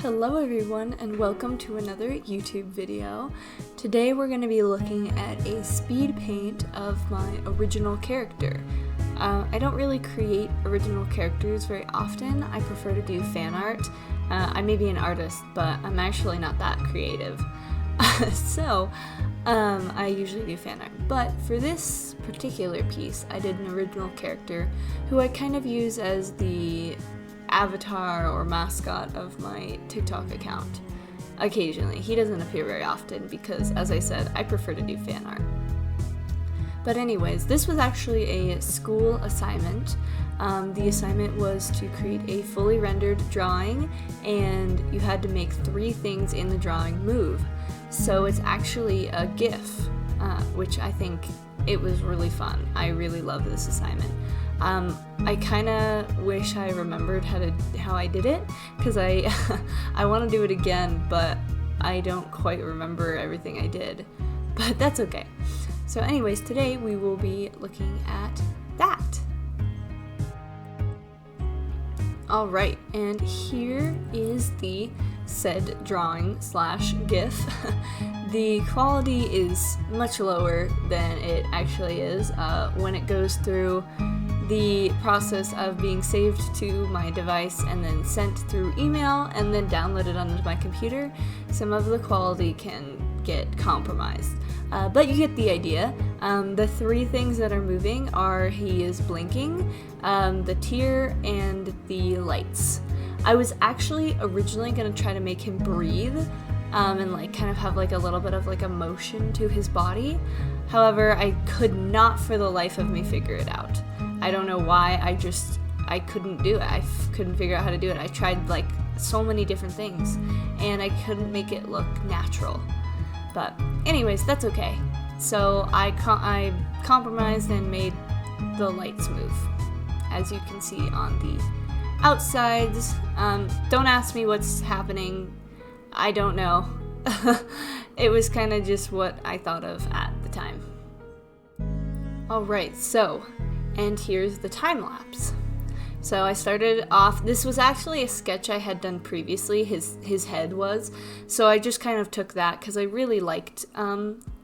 Hello everyone and welcome to another YouTube video. Today we're going to be looking at a speed paint of my original character. I don't really create original characters very often. I prefer to do fan art. I may be an artist, but I'm actually not that creative. I usually do fan art. But for this particular piece, I did an original character who I kind of use as the avatar or mascot of my TikTok account. Occasionally. He doesn't appear very often because, as I said, I prefer to do fan art. But anyways, this was actually a school assignment. The assignment was to create a fully rendered drawing, and you had to make 3 things in the drawing move. So it's actually a GIF, which I think it was really fun. I really love this assignment. I kind of wish I remembered how I did it, because I want to do it again, but I don't quite remember everything I did. But that's okay. So anyways, today we will be looking at that. Alright, and here is the said drawing / GIF. The quality is much lower than it actually is when it goes through the process of being saved to my device and then sent through email and then downloaded onto my computer. Some of the quality can get compromised. But you get the idea. The 3 things that are moving are he is blinking, the tear, and the lights. I was actually originally going to try to make him breathe and kind of have a little bit of a motion to his body. However, I could not for the life of me figure it out. I don't know why, I couldn't do it. I couldn't figure out how to do it. I tried so many different things and I couldn't make it look natural. But anyways, that's okay. So I compromised and made the lights move, as you can see on the outsides. Don't ask me what's happening. I don't know. It was kind of just what I thought of at the time. Alright, and here's the time lapse. So I started off, this was actually a sketch I had done previously, his head was, so I just kind of took that because I really liked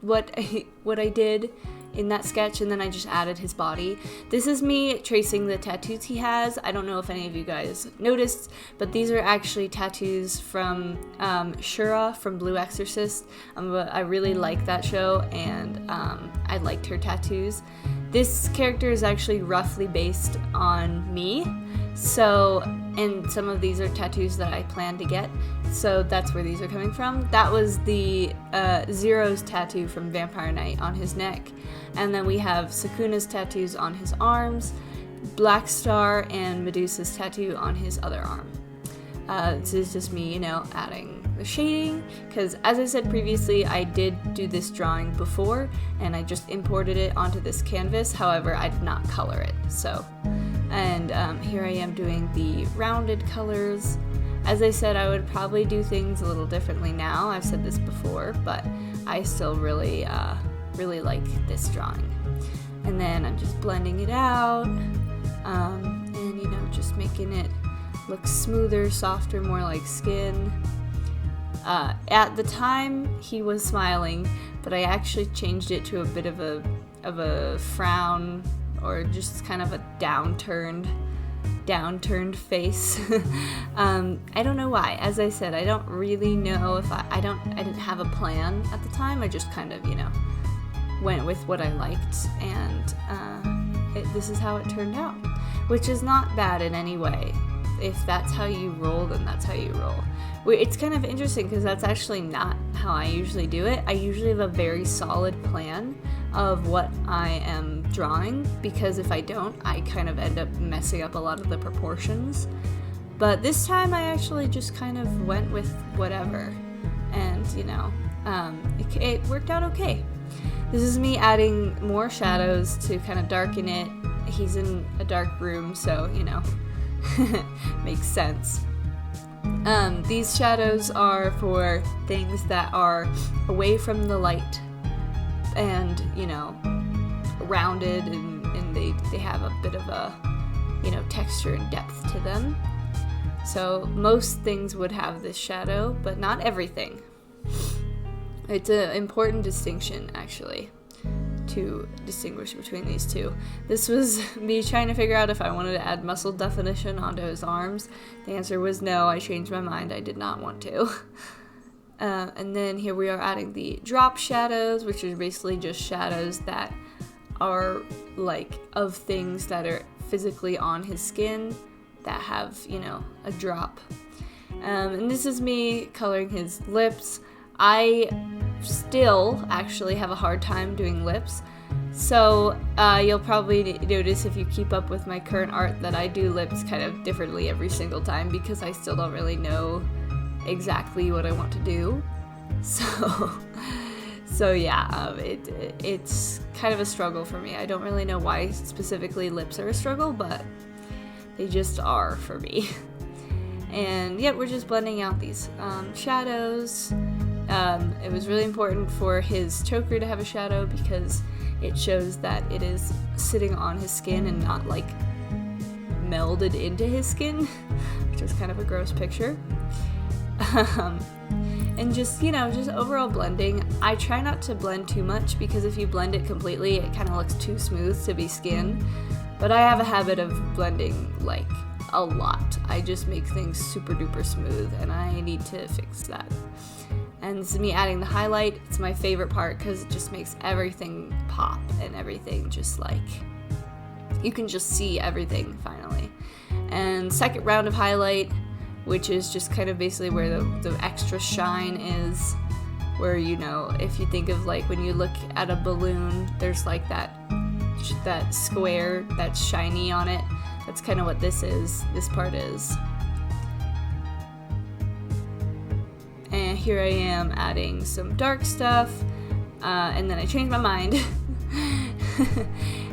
what I did in that sketch, and then I just added his body. This is me tracing the tattoos he has. I don't know if any of you guys noticed, but these are actually tattoos from Shura from Blue Exorcist. I really like that show, and I liked her tattoos. This character is actually roughly based on me, and some of these are tattoos that I plan to get, so that's where these are coming from. That was the Zero's tattoo from Vampire Knight on his neck, and then we have Sukuna's tattoos on his arms, Black Star and Medusa's tattoo on his other arm. This is just me, adding the shading, because as I said previously, I did do this drawing before, and I just imported it onto this canvas. However, I did not color it, and here I am doing the rounded colors. As I said, I would probably do things a little differently now. I've said this before, but I still really like this drawing. And then I'm just blending it out, and just making it look smoother, softer, more like skin. At the time, he was smiling, but I actually changed it to a bit of a frown, or just kind of a downturned face. I don't know why. As I said, I don't really know if I didn't have a plan at the time. I just kind of, went with what I liked, and this is how it turned out, which is not bad in any way. If that's how you roll, then that's how you roll. It's kind of interesting because that's actually not how I usually do it. I usually have a very solid plan of what I am drawing, because if I don't, I kind of end up messing up a lot of the proportions. But this time I actually just kind of went with whatever, and it worked out okay. This is me adding more shadows to kind of darken it. He's in a dark room, so makes sense. These shadows are for things that are away from the light and, rounded, and they have a bit of a, texture and depth to them. So most things would have this shadow, but not everything. It's an important distinction, actually, to distinguish between these two. This was me trying to figure out if I wanted to add muscle definition onto his arms. The answer was no. I changed my mind. I did not want to. And then here we are adding the drop shadows, which are basically just shadows that are like of things that are physically on his skin that have, you know, a drop. And this is me coloring his lips. I still actually have a hard time doing lips. So you'll probably notice if you keep up with my current art that I do lips kind of differently every single time because I still don't really know exactly what I want to do. So yeah, it's kind of a struggle for me. I don't really know why specifically lips are a struggle, but they just are for me. And yet we're just blending out these shadows. It was really important for his choker to have a shadow because it shows that it is sitting on his skin and not like melded into his skin, which is kind of a gross picture. And just, you know, just overall blending. I try not to blend too much because if you blend it completely, it kind of looks too smooth to be skin. But I have a habit of blending like a lot. I just make things super duper smooth and I need to fix that. And this is me adding the highlight. It's my favorite part because it just makes everything pop and everything just like, you can just see everything finally. And second round of highlight, which is just kind of basically where the extra shine is, where, you know, if you think of like when you look at a balloon, there's like that square that's shiny on it. That's kind of what this part is. And here I am adding some dark stuff, and then I changed my mind.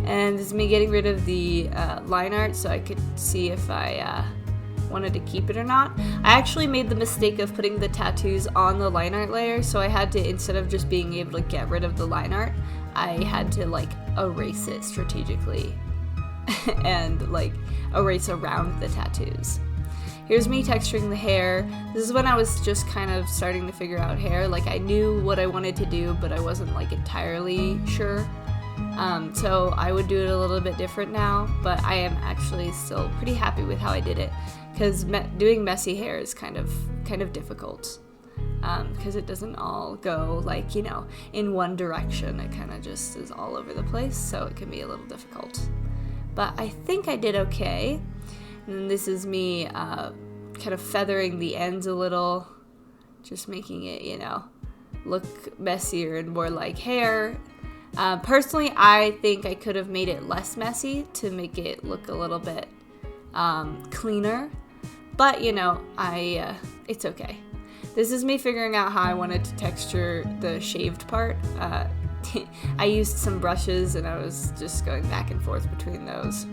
And this is me getting rid of the line art so I could see if I wanted to keep it or not. I actually made the mistake of putting the tattoos on the line art layer, so I had to, instead of just being able to get rid of the line art, I had to like erase it strategically and like erase around the tattoos. Here's me texturing the hair. This is when I was just kind of starting to figure out hair. Like I knew what I wanted to do, but I wasn't like entirely sure. So I would do it a little bit different now, but I am actually still pretty happy with how I did it because doing messy hair is kind of difficult because it doesn't all go like, you know, in one direction. It kind of just is all over the place, so it can be a little difficult. But I think I did okay. And this is me kind of feathering the ends a little, just making it, you know, look messier and more like hair. Personally, I think I could have made it less messy to make it look a little bit cleaner. But, you know, it's okay. This is me figuring out how I wanted to texture the shaved part. I used some brushes and I was just going back and forth between those.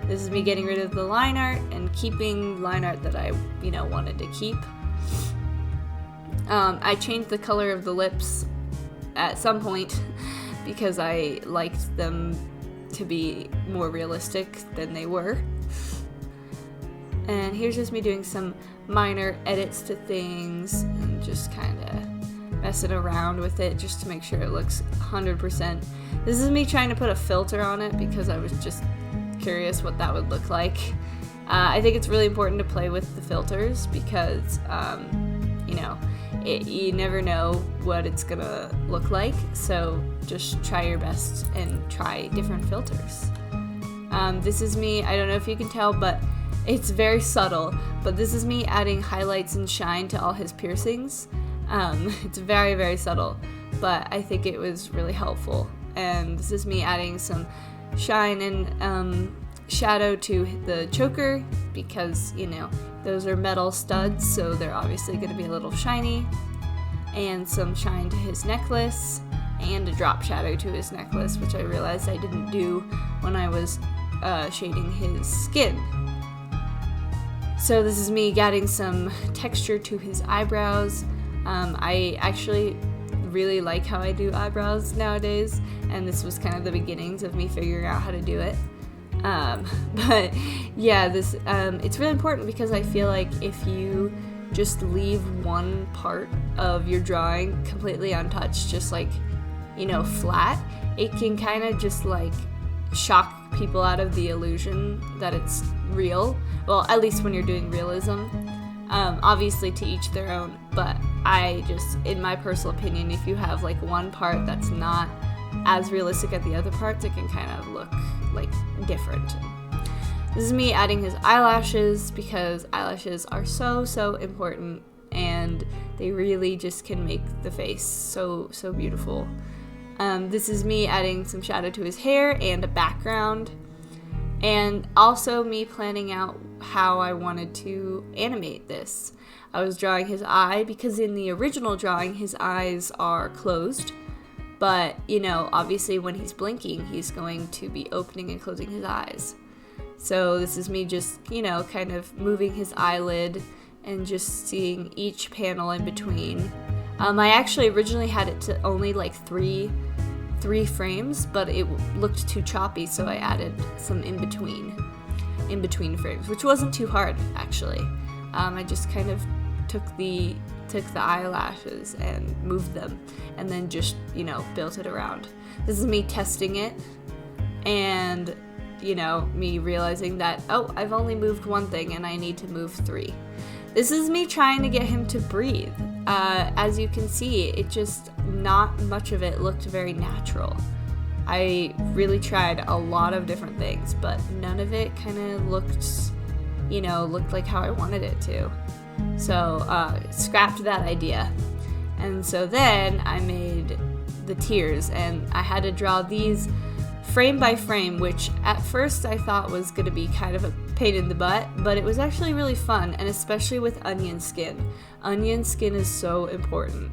This is me getting rid of the line art and keeping line art that I, you know, wanted to keep. I changed the color of the lips at some point because I liked them to be more realistic than they were. And here's just me doing some minor edits to things and just kind of messing around with it just to make sure it looks 100%. This is me trying to put a filter on it because I was just curious what that would look like. I think it's really important to play with the filters because, you know, you never know what it's gonna look like, so just try your best and try different filters. This is me, I don't know if you can tell, but it's very subtle, but this is me adding highlights and shine to all his piercings. It's very, very subtle, but I think it was really helpful. And this is me adding some shine and shadow to the choker because, you know, those are metal studs, so they're obviously going to be a little shiny. And some shine to his necklace and a drop shadow to his necklace, which I realized I didn't do when I was shading his skin. So this is me adding some texture to his eyebrows. I actually really like how I do eyebrows nowadays, and this was kind of the beginnings of me figuring out how to do it. But yeah, this it's really important because I feel like if you just leave one part of your drawing completely untouched, just like, you know, flat, it can kind of just like shock people out of the illusion that it's real. Well, at least when you're doing realism. Obviously to each their own, but I just, in my personal opinion, if you have like one part that's not as realistic as the other parts, it can kind of look like different. This is me adding his eyelashes because eyelashes are so important, and they really just can make the face so beautiful. This is me adding some shadow to his hair and a background, and also me planning out how I wanted to animate this. I was drawing his eye because in the original drawing his eyes are closed, but you know, obviously when he's blinking he's going to be opening and closing his eyes. So this is me just, you know, kind of moving his eyelid and just seeing each panel in between. I actually originally had it to only like three frames, but it looked too choppy, so I added some in between frames, which wasn't too hard actually. I just kind of took the eyelashes and moved them, and then just, you know, built it around. This is me testing it, and you know, me realizing that, oh, I've only moved one thing and I need to move 3. This is me trying to get him to breathe. As you can see, it just, not much of it looked very natural. I really tried a lot of different things, but none of it kind of looked, you know, looked like how I wanted it to. So, scrapped that idea. And so then I made the tears, and I had to draw these frame by frame, which at first I thought was going to be kind of a pain in the butt, but it was actually really fun, and especially with onion skin. Onion skin is so important.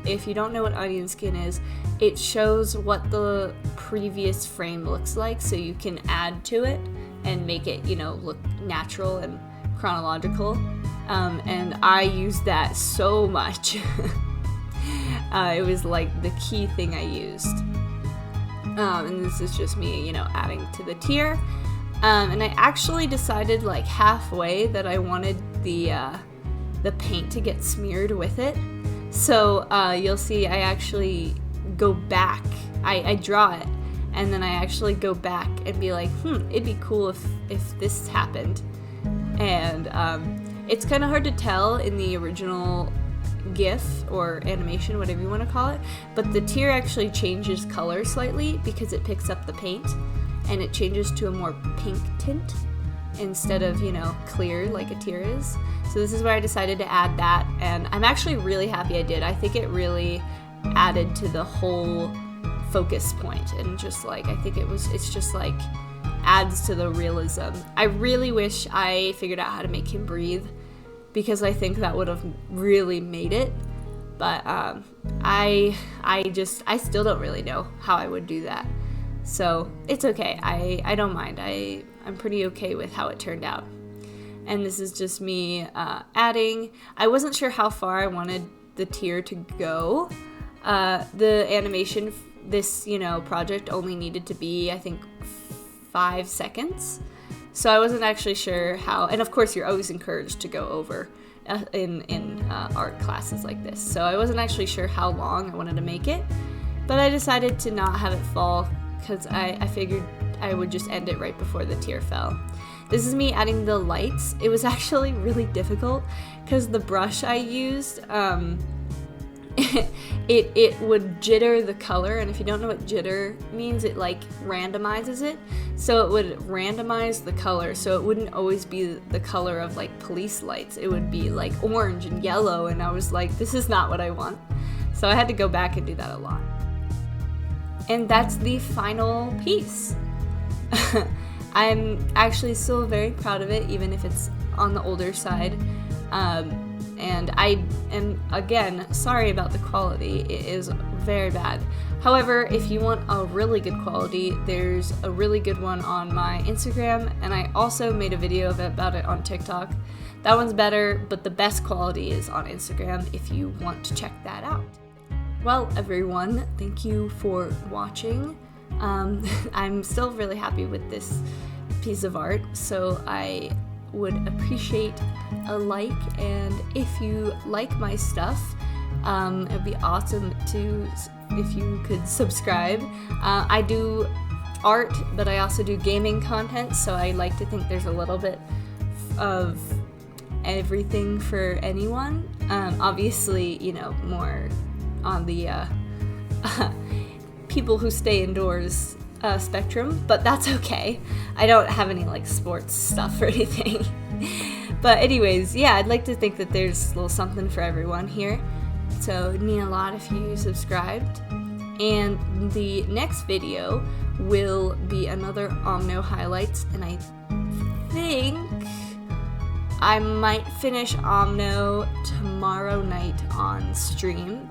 If you don't know what onion skin is, it shows what the previous frame looks like, so you can add to it and make it, you know, look natural and chronological. And I used that so much. It was like the key thing I used. And this is just me, you know, adding to the tear. And I actually decided like halfway that I wanted the paint to get smeared with it. So you'll see I actually go back. I draw it, and then I actually go back and be like, it'd be cool if this happened. And it's kind of hard to tell in the original GIF or animation, whatever you want to call it, but the tear actually changes color slightly because it picks up the paint, and it changes to a more pink tint instead of, you know, clear like a tear is. So this is where I decided to add that, and I'm actually really happy I did. I think it really added to the whole focus point, and just like, I think it's just like adds to the realism. I really wish I figured out how to make him breathe, because I think that would have really made it, but I still don't really know how I would do that. So it's okay. I don't mind. I'm pretty okay with how it turned out. And this is just me adding. I wasn't sure how far I wanted the tear to go. The animation, this, you know, project only needed to be, I think, 5 seconds. So I wasn't actually sure how, and of course you're always encouraged to go over in art classes like this. So I wasn't actually sure how long I wanted to make it, but I decided to not have it fall because I figured I would just end it right before the tear fell. This is me adding the lights. It was actually really difficult because the brush I used, it would jitter the color, and if you don't know what jitter means, it like randomizes it. So it would randomize the color, so it wouldn't always be the color of like police lights. It would be like orange and yellow, and I was like, this is not what I want. So I had to go back and do that a lot. And that's the final piece. I'm actually still very proud of it, even if it's on the older side. And I am, again, sorry about the quality. It is very bad. However, if you want a really good quality, there's a really good one on my Instagram, and I also made a video about it on TikTok. That one's better, but the best quality is on Instagram if you want to check that out. Well, everyone, thank you for watching. I'm still really happy with this piece of art, so I would appreciate a like, and if you like my stuff, it'd be awesome if you could subscribe. I do art, but I also do gaming content, so I like to think there's a little bit of everything for anyone. Obviously, more on the people who stay indoors spectrum, but that's okay. I don't have any like sports stuff or anything. But anyways, yeah, I'd like to think that there's a little something for everyone here. So it'd mean a lot if you subscribed. And the next video will be another Omno highlights, and I think I might finish Omno tomorrow night on stream.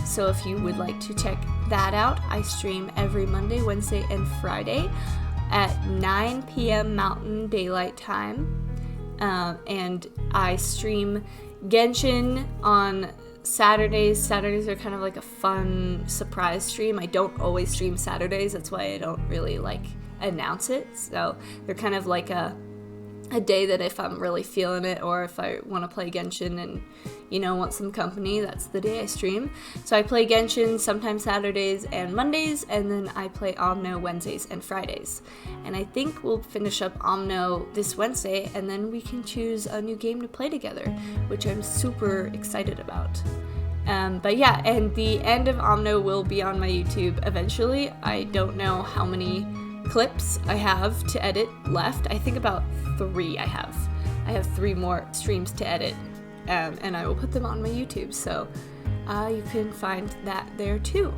So if you would like to check that out, I stream every Monday, Wednesday, and Friday at 9 p.m. Mountain Daylight Time. And I stream Genshin on Saturdays. Saturdays are kind of like a fun surprise stream. I don't always stream Saturdays, that's why I don't really announce it. So they're kind of like a day that if I'm really feeling it, or if I want to play Genshin and want some company, that's the day I stream. So I play Genshin sometimes Saturdays and Mondays, and then I play Omno Wednesdays and Fridays. And I think we'll finish up Omno this Wednesday, and then we can choose a new game to play together, which I'm super excited about. But yeah, and the end of Omno will be on my YouTube eventually. I don't know how many clips I have to edit left. I think about 3 I have 3 more streams to edit, and I will put them on my YouTube, so you can find that there too.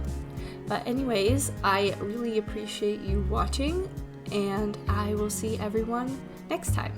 But anyways, I really appreciate you watching, and I will see everyone next time.